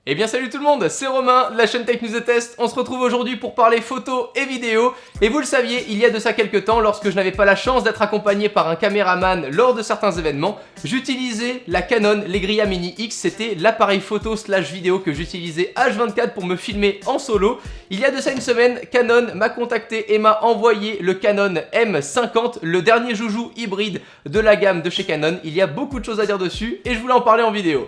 Eh bien salut tout le monde, c'est Romain de la chaîne Tech News et Test. On se retrouve aujourd'hui pour parler photos et vidéos. Et vous le saviez, il y a de ça quelques temps, lorsque je n'avais pas la chance d'être accompagné par un caméraman lors de certains événements, j'utilisais la Canon Legria Mini X. C'était l'appareil photo slash vidéo que j'utilisais H24 pour me filmer en solo. Il y a de ça une semaine, Canon m'a contacté et m'a envoyé le Canon M50, le dernier joujou hybride de la gamme de chez Canon. Il y a beaucoup de choses à dire dessus et je voulais en parler en vidéo.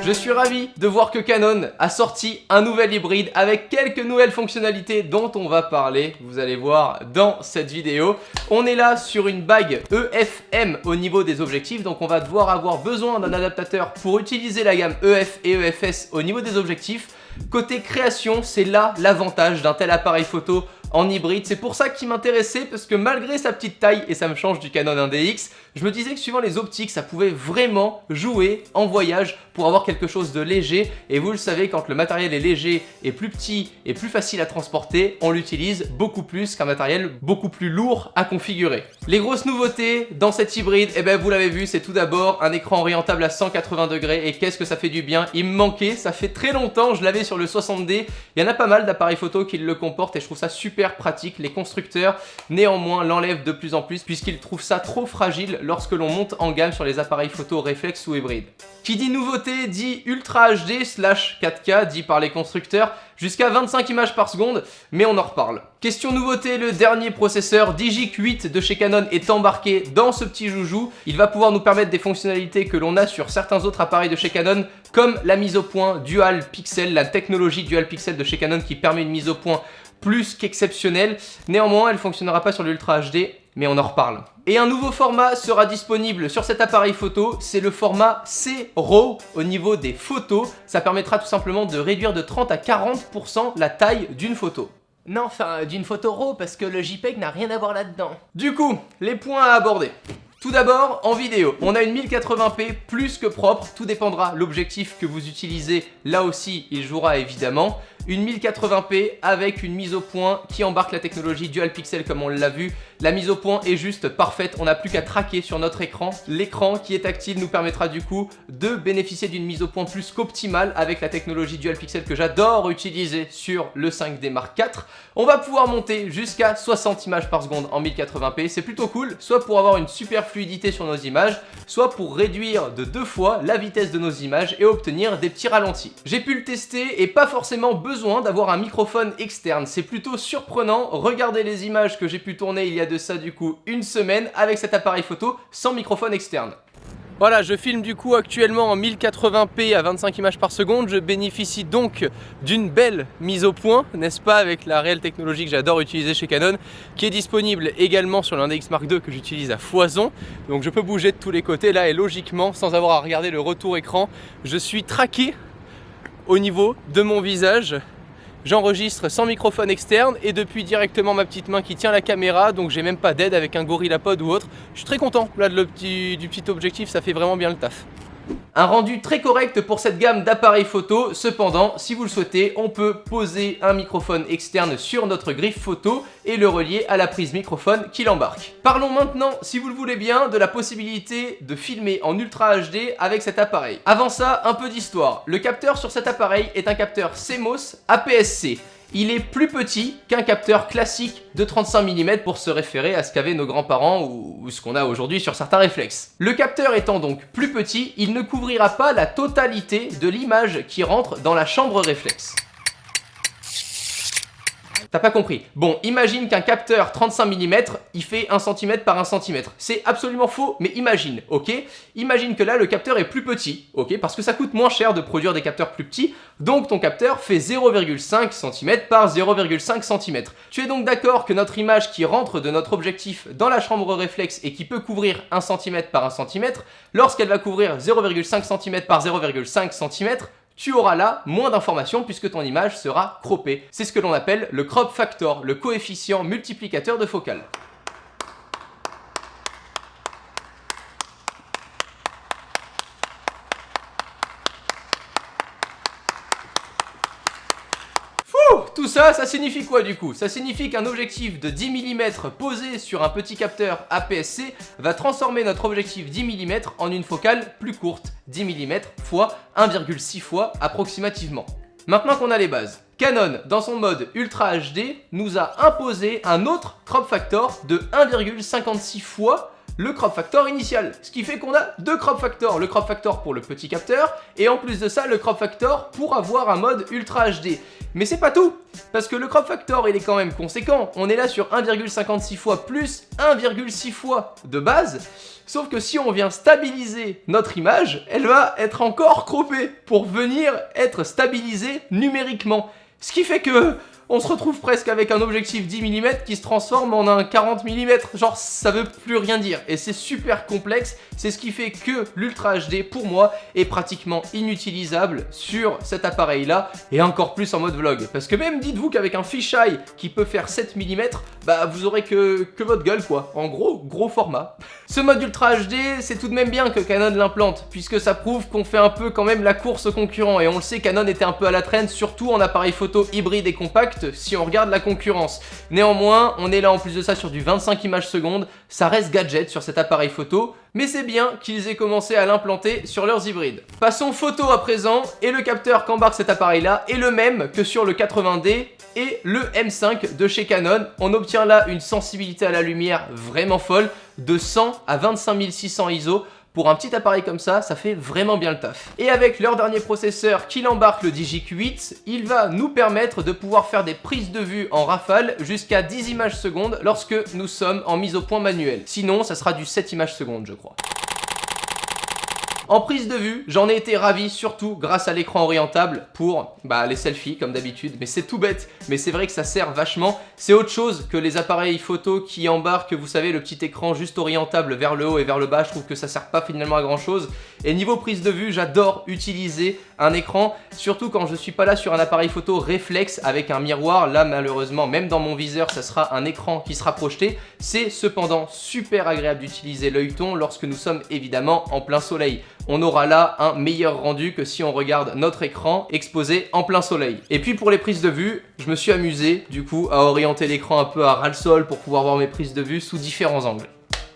Je suis ravi de voir que Canon a sorti un nouvel hybride avec quelques nouvelles fonctionnalités dont on va parler, vous allez voir dans cette vidéo. On est là sur une bague EF-M au niveau des objectifs, donc on va devoir avoir besoin d'un adaptateur pour utiliser la gamme EF et EFS au niveau des objectifs. Côté création, c'est là l'avantage d'un tel appareil photo en hybride. C'est pour ça qu'il m'intéressait, parce que malgré sa petite taille, et ça me change du Canon 1DX, je me disais que suivant les optiques, ça pouvait vraiment jouer en voyage pour avoir quelque chose de léger. Et vous le savez, quand le matériel est léger et plus petit et plus facile à transporter, on l'utilise beaucoup plus qu'un matériel beaucoup plus lourd à configurer. Les grosses nouveautés dans cet hybride, eh ben vous l'avez vu, c'est tout d'abord un écran orientable à 180 degrés. Et qu'est-ce que ça fait du bien, il me manquait, ça fait très longtemps, je l'avais sur le 60D. Il y en a pas mal d'appareils photo qui le comportent et je trouve ça super pratique. Les constructeurs néanmoins l'enlèvent de plus en plus puisqu'ils trouvent ça trop fragile lorsque l'on monte en gamme sur les appareils photo réflexe ou hybride. Qui dit nouveauté dit Ultra HD / 4K, dit par les constructeurs, jusqu'à 25 images par seconde, mais on en reparle. Question nouveauté, le dernier processeur Digic 8 de chez Canon est embarqué dans ce petit joujou. Il va pouvoir nous permettre des fonctionnalités que l'on a sur certains autres appareils de chez Canon, comme la mise au point Dual Pixel, la technologie Dual Pixel de chez Canon qui permet une mise au point plus qu'exceptionnelle. Néanmoins, elle ne fonctionnera pas sur l'Ultra HD, mais on en reparle. Et un nouveau format sera disponible sur cet appareil photo, c'est le format C-RAW au niveau des photos. Ça permettra tout simplement de réduire de 30 à 40% la taille d'une photo. Non, enfin, d'une photo RAW, parce que le JPEG n'a rien à voir là-dedans. Du coup, les points à aborder. Tout d'abord, en vidéo, on a une 1080p plus que propre, tout dépendra l'objectif que vous utilisez, là aussi il jouera évidemment. Une 1080p avec une mise au point qui embarque la technologie Dual Pixel comme on l'a vu. La mise au point est juste parfaite, on n'a plus qu'à traquer sur notre écran. L'écran qui est tactile nous permettra du coup de bénéficier d'une mise au point plus qu'optimale avec la technologie Dual Pixel que j'adore utiliser sur le 5D Mark IV. On va pouvoir monter jusqu'à 60 images par seconde en 1080p, c'est plutôt cool, soit pour avoir une super fluidité sur nos images, soit pour réduire de 2 fois la vitesse de nos images et obtenir des petits ralentis. J'ai pu le tester et pas forcément besoin d'avoir un microphone externe, c'est plutôt surprenant. Regardez les images que j'ai pu tourner il y a de ça du coup une semaine avec cet appareil photo sans microphone externe. Voilà, je filme du coup actuellement en 1080p à 25 images par seconde. Je bénéficie donc d'une belle mise au point, n'est-ce pas, avec la réelle technologie que j'adore utiliser chez Canon, qui est disponible également sur l'Index Mark II que j'utilise à foison. Donc je peux bouger de tous les côtés là et logiquement, sans avoir à regarder le retour écran, je suis traqué au niveau de mon visage. J'enregistre sans microphone externe et depuis directement ma petite main qui tient la caméra, donc j'ai même pas d'aide avec un GorillaPod ou autre. Je suis très content là du petit objectif, ça fait vraiment bien le taf. Un rendu très correct pour cette gamme d'appareils photo. Cependant, si vous le souhaitez, on peut poser un microphone externe sur notre griffe photo et le relier à la prise microphone qui l'embarque. Parlons maintenant, si vous le voulez bien, de la possibilité de filmer en Ultra HD avec cet appareil. Avant ça, un peu d'histoire. Le capteur sur cet appareil est un capteur CMOS APS-C. Il est plus petit qu'un capteur classique de 35 mm pour se référer à ce qu'avaient nos grands-parents ou ce qu'on a aujourd'hui sur certains réflexes. Le capteur étant donc plus petit, il ne couvrira pas la totalité de l'image qui rentre dans la chambre réflexe. T'as pas compris. Bon, imagine qu'un capteur 35 mm, il fait 1 cm par 1 cm. C'est absolument faux, mais imagine, ok? Imagine que là, le capteur est plus petit, ok? Parce que ça coûte moins cher de produire des capteurs plus petits, donc ton capteur fait 0,5 cm par 0,5 cm. Tu es donc d'accord que notre image qui rentre de notre objectif dans la chambre réflexe et qui peut couvrir 1 cm par 1 cm, lorsqu'elle va couvrir 0,5 cm par 0,5 cm, tu auras là moins d'informations puisque ton image sera croppée. C'est ce que l'on appelle le crop factor, le coefficient multiplicateur de focale. Donc tout ça, ça signifie quoi du coup? Ça signifie qu'un objectif de 10 mm posé sur un petit capteur APS-C va transformer notre objectif 10 mm en une focale plus courte, 10 mm fois 1,6 fois approximativement. Maintenant qu'on a les bases, Canon, dans son mode Ultra HD, nous a imposé un autre crop factor de 1,56 fois le crop factor initial. Ce qui fait qu'on a deux crop factors. Le crop factor pour le petit capteur et en plus de ça, le crop factor pour avoir un mode Ultra HD. Mais c'est pas tout, parce que le crop factor il est quand même conséquent. On est là sur 1,56 fois plus 1,6 fois de base. Sauf que si on vient stabiliser notre image, elle va être encore croppée pour venir être stabilisée numériquement. Ce qui fait que on se retrouve presque avec un objectif 10 mm qui se transforme en un 40 mm. Genre, ça veut plus rien dire. Et c'est super complexe. C'est ce qui fait que l'Ultra HD, pour moi, est pratiquement inutilisable sur cet appareil-là. Et encore plus en mode vlog. Parce que même, dites-vous qu'avec un fisheye qui peut faire 7 mm, bah vous aurez que votre gueule, quoi. En gros format. Ce mode Ultra HD, c'est tout de même bien que Canon l'implante. Puisque ça prouve qu'on fait un peu quand même la course aux concurrents. Et on le sait, Canon était un peu à la traîne, surtout en appareil photo hybride et compact. Si on regarde la concurrence. Néanmoins, on est là en plus de ça sur du 25 images secondes, ça reste gadget sur cet appareil photo, mais c'est bien qu'ils aient commencé à l'implanter sur leurs hybrides. Passons photo à présent, et le capteur qu'embarque cet appareil là est le même que sur le 80D et le M5 de chez Canon. On obtient là une sensibilité à la lumière vraiment folle, de 100 à 25600 ISO. Pour un petit appareil comme ça fait vraiment bien le taf. Et avec leur dernier processeur qui embarque le Digic-8, il va nous permettre de pouvoir faire des prises de vue en rafale jusqu'à 10 images secondes lorsque nous sommes en mise au point manuelle. Sinon, ça sera du 7 images secondes, je crois. En prise de vue, j'en ai été ravi, surtout grâce à l'écran orientable pour les selfies comme d'habitude. Mais c'est tout bête, mais c'est vrai que ça sert vachement. C'est autre chose que les appareils photo qui embarquent, vous savez, le petit écran juste orientable vers le haut et vers le bas. Je trouve que ça sert pas finalement à grand chose. Et niveau prise de vue, j'adore utiliser un écran, surtout quand je suis pas là sur un appareil photo réflexe avec un miroir. Là, malheureusement, même dans mon viseur, ça sera un écran qui sera projeté. C'est cependant super agréable d'utiliser l'œilleton lorsque nous sommes évidemment en plein soleil. On aura là un meilleur rendu que si on regarde notre écran exposé en plein soleil. Et puis pour les prises de vue, je me suis amusé du coup à orienter l'écran un peu à ras-le-sol pour pouvoir voir mes prises de vue sous différents angles.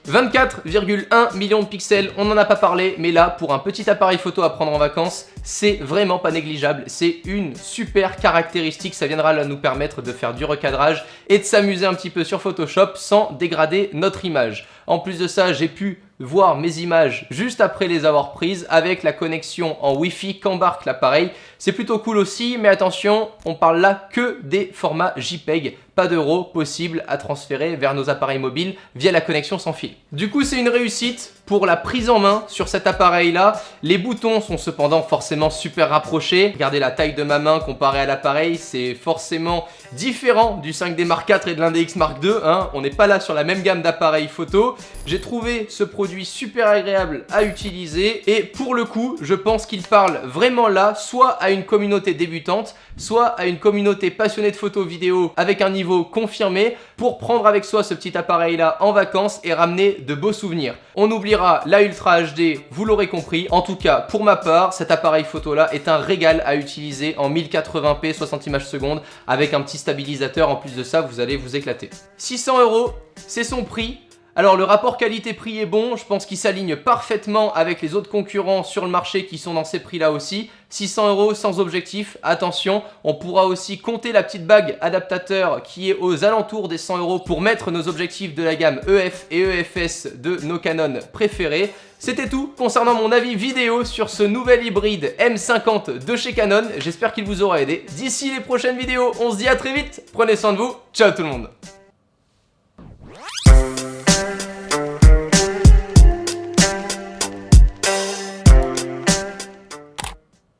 24,1 millions de pixels, on n'en a pas parlé, mais là, pour un petit appareil photo à prendre en vacances, c'est vraiment pas négligeable. C'est une super caractéristique, ça viendra là nous permettre de faire du recadrage et de s'amuser un petit peu sur Photoshop sans dégrader notre image. En plus de ça, j'ai pu voir mes images juste après les avoir prises avec la connexion en Wi-Fi qu'embarque l'appareil. C'est plutôt cool aussi, mais attention, on parle là que des formats JPEG, pas de RAW possible à transférer vers nos appareils mobiles via la connexion sans fil. Du coup, c'est une réussite pour la prise en main sur cet appareil là. Les boutons sont cependant forcément super rapprochés. Regardez la taille de ma main comparée à l'appareil, c'est forcément différent du 5D Mark IV et de l'Index Mark II, hein. On n'est pas là sur la même gamme d'appareils photo. J'ai trouvé ce produit super agréable à utiliser et pour le coup, je pense qu'il parle vraiment là soit à une communauté débutante, soit à une communauté passionnée de photos vidéo avec un niveau confirmé pour prendre avec soi ce petit appareil là en vacances et ramener de beaux souvenirs. On oubliera la Ultra HD, vous l'aurez compris. En tout cas, pour ma part, cet appareil photo là est un régal à utiliser en 1080p 60 images secondes avec un petit stabilisateur. En plus de ça, vous allez vous éclater. 600 €, c'est son prix. Alors le rapport qualité-prix est bon, je pense qu'il s'aligne parfaitement avec les autres concurrents sur le marché qui sont dans ces prix-là aussi. 600 € sans objectif, attention, on pourra aussi compter la petite bague adaptateur qui est aux alentours des 100 € pour mettre nos objectifs de la gamme EF et EFS de nos Canon préférés. C'était tout concernant mon avis vidéo sur ce nouvel hybride M50 de chez Canon, j'espère qu'il vous aura aidé. D'ici les prochaines vidéos, on se dit à très vite, prenez soin de vous, ciao tout le monde.